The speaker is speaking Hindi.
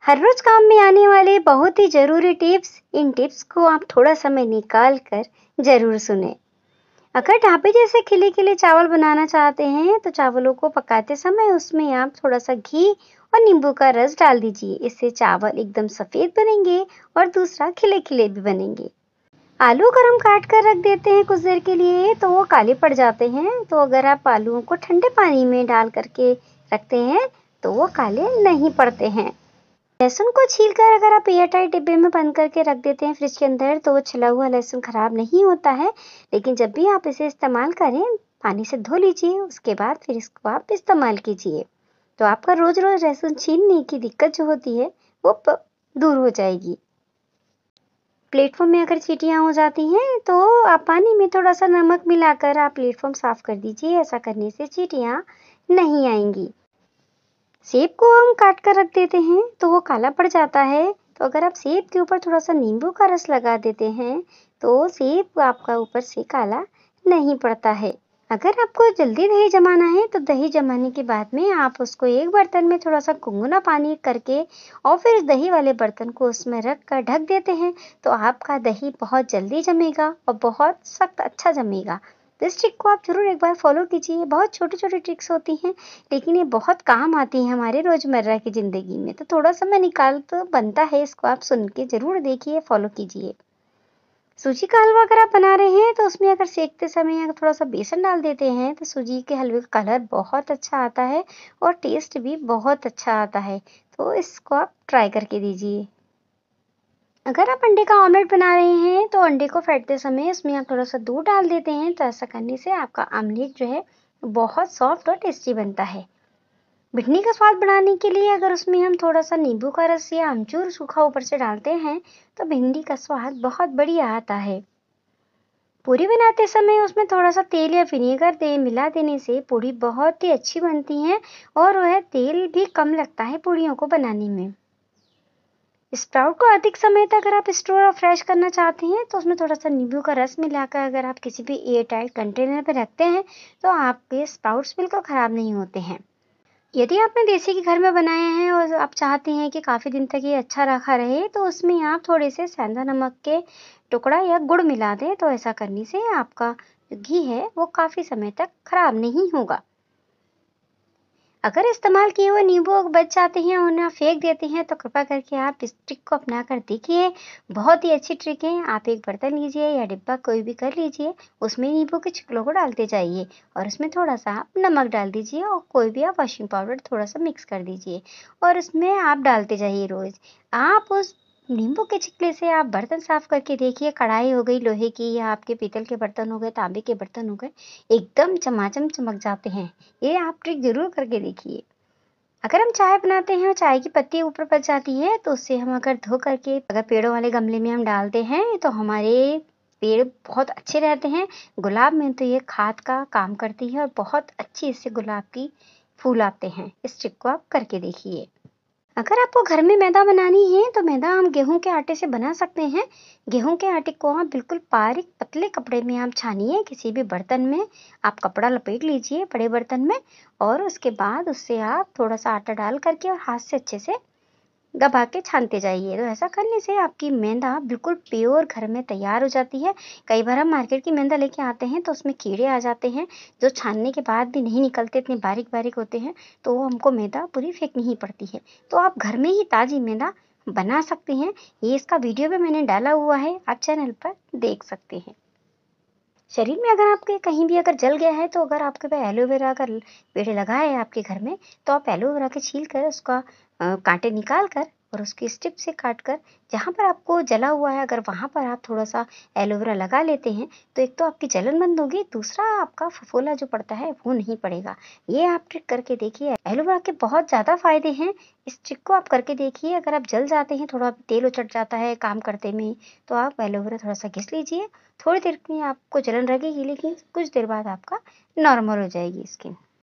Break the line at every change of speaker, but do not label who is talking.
हर रोज काम में आने वाले बहुत ही जरूरी टिप्स, इन टिप्स को आप थोड़ा समय निकाल कर जरूर सुने। अगर ढाबे जैसे खिले खिले चावल बनाना चाहते हैं तो चावलों को पकाते समय उसमें आप थोड़ा सा घी और नींबू का रस डाल दीजिए। इससे चावल एकदम सफेद बनेंगे और दूसरा खिले खिले भी बनेंगे। आलू अगर हम काट कर रख देते हैं कुछ देर के लिए तो वो काले पड़ जाते हैं। तो अगर आप आलूओं को ठंडे पानी में डाल करके रखते हैं तो वो काले नहीं पड़ते हैं। लहसुन को छीलकर अगर आप एयरटाइट डिब्बे में बंद करके रख देते हैं फ्रिज के अंदर तो वो छिला हुआ लहसुन खराब नहीं होता है। लेकिन जब भी आप इसे इस्तेमाल करें पानी से धो लीजिए, उसके बाद फिर इसको आप इस्तेमाल कीजिए। तो आपका रोज रोज लहसुन छीलने की दिक्कत जो होती है वो दूर हो जाएगी। प्लेटफॉर्म में अगर चींटियां हो जाती हैं तो आप पानी में थोड़ा सा नमक मिलाकर आप प्लेटफॉर्म साफ कर दीजिए। ऐसा करने से चींटियां नहीं आएंगी। सेब को हम काट कर रख देते हैं तो वो काला पड़ जाता है। तो अगर आप सेब के ऊपर थोड़ा सा नींबू का रस लगा देते हैं तो सेब आपका ऊपर से काला नहीं पड़ता है। अगर आपको जल्दी दही जमाना है तो दही जमाने के बाद में आप उसको एक बर्तन में थोड़ा सा गुनगुना पानी करके और फिर इस दही वाले बर्तन को उसमें रख कर ढक देते हैं तो आपका दही बहुत जल्दी जमेगा और बहुत सख्त अच्छा जमेगा। तो इस ट्रिक को आप जरूर एक बार फॉलो कीजिए। बहुत छोटी छोटी ट्रिक्स होती हैं लेकिन ये बहुत काम आती है हमारे रोजमर्रा की जिंदगी में। तो थोड़ा समय निकाल तो बनता है, इसको आप सुन के जरूर देखिए, फॉलो कीजिए। सूजी का हलवा अगर आप बना रहे हैं तो उसमें अगर सेकते समय अगर थोड़ा सा बेसन डाल देते हैं तो सूजी के हलवे का कलर बहुत अच्छा आता है और टेस्ट भी बहुत अच्छा आता है। तो इसको आप ट्राई करके दीजिए। अगर आप अंडे का ऑमलेट बना रहे हैं तो अंडे को फेंटते समय उसमें आप थोड़ा सा दूध डाल देते हैं। तो ऐसा करने से आपका ऑमलेट जो है बहुत सॉफ्ट और टेस्टी बनता है। बिटनी का स्वाद बढ़ाने के लिए अगर उसमें हम थोड़ा सा नींबू का रस या अमचूर सूखा ऊपर से डालते हैं तो भिंडी का स्वाद बहुत बढ़िया आता है। पूरी बनाते समय उसमें थोड़ा सा तेल या विनेगर मिला देने से पूरी बहुत ही अच्छी बनती है और वह तेल भी कम लगता है पूरियों को बनाने में। स्प्राउट को अधिक समय तक अगर आप स्टोर और फ्रेश करना चाहते हैं तो उसमें थोड़ा सा नींबू का रस मिलाकर अगर आप किसी भी एयर टाइट कंटेनर पर रखते हैं तो आपके स्प्राउट्स बिल्कुल खराब नहीं होते हैं। यदि आपने देसी घी घर में बनाया है और आप चाहते हैं कि काफी दिन तक ये अच्छा रखा रहे तो उसमें आप थोड़े से सेंधा नमक के टुकड़ा या गुड़ मिला दें। तो ऐसा करने से आपका जो घी है वो काफी समय तक खराब नहीं होगा। अगर इस्तेमाल किए हुए नींबू बच जाते हैं और उन्हें आप फेंक देते हैं तो कृपया करके आप इस ट्रिक को अपना कर देखिए। बहुत ही अच्छी ट्रिक है। आप एक बर्तन लीजिए या डिब्बा कोई भी कर लीजिए, उसमें नींबू के छिकलों को डालते जाइए और उसमें थोड़ा सा आप नमक डाल दीजिए और कोई भी आप वॉशिंग पाउडर थोड़ा सा मिक्स कर दीजिए और उसमें आप डालते जाइए रोज। आप उस नींबू के छिकले से आप बर्तन साफ करके देखिए, कढ़ाई हो गई लोहे की या आपके पीतल के बर्तन हो गए, तांबे के बर्तन हो गए, एकदम चमाचम चमक जाते हैं। ये आप ट्रिक जरूर करके देखिए। अगर हम चाय बनाते हैं और चाय की पत्ती ऊपर बच जाती है तो उससे हम अगर धो करके अगर पेड़ों वाले गमले में हम डालते हैं तो हमारे पेड़ बहुत अच्छे रहते हैं। गुलाब में तो ये खाद का काम करती है और बहुत अच्छी इससे गुलाब की फूल आते हैं। इस ट्रिक को आप करके देखिए। अगर आपको घर में मैदा बनानी है तो मैदा हम गेहूं के आटे से बना सकते हैं। गेहूं के आटे को आप बिल्कुल बारीक पतले कपड़े में आप छानिए। किसी भी बर्तन में आप कपड़ा लपेट लीजिए, बड़े बर्तन में, और उसके बाद उससे आप थोड़ा सा आटा डाल करके और हाथ से अच्छे से दबा के छानते जाइए। तो ऐसा करने से आपकी मैदा बिल्कुल प्योर घर में तैयार हो जाती है। कई बार हम मार्केट की मैदा लेके आते हैं तो उसमें कीड़े आ जाते हैं जो छानने के बाद भी नहीं निकलते, इतने बारीक बारीक होते हैं, तो वो हमको मैदा पूरी फेंकनी ही पड़ती है। तो आप घर में ही ताजी मैदा बना सकते हैं। ये इसका वीडियो भी मैंने डाला हुआ है, आप चैनल पर देख सकते हैं। शरीर में अगर आपके कहीं भी अगर जल गया है तो अगर आपके पास एलोवेरा अगर पेड़ लगा है आपके घर में तो आप एलोवेरा के छील कर उसका कांटे निकाल कर और उसकी स्टिप से काट कर जहाँ पर आपको जला हुआ है अगर वहां पर आप थोड़ा सा एलोवेरा लगा लेते हैं तो एक तो आपकी जलन बंद होगी, दूसरा आपका फफोला जो पड़ता है वो नहीं पड़ेगा। ये आप ट्रिक करके देखिए। एलोवेरा के बहुत ज्यादा फायदे हैं। इस ट्रिक को आप करके देखिए। अगर आप जल जाते हैं, थोड़ा तेल उचट जाता है काम करते में, तो आप एलोवेरा थोड़ा सा घिस लीजिए। थोड़ी देर में आपको जलन लगेगी लेकिन कुछ देर बाद आपका नॉर्मल हो जाएगी स्किन।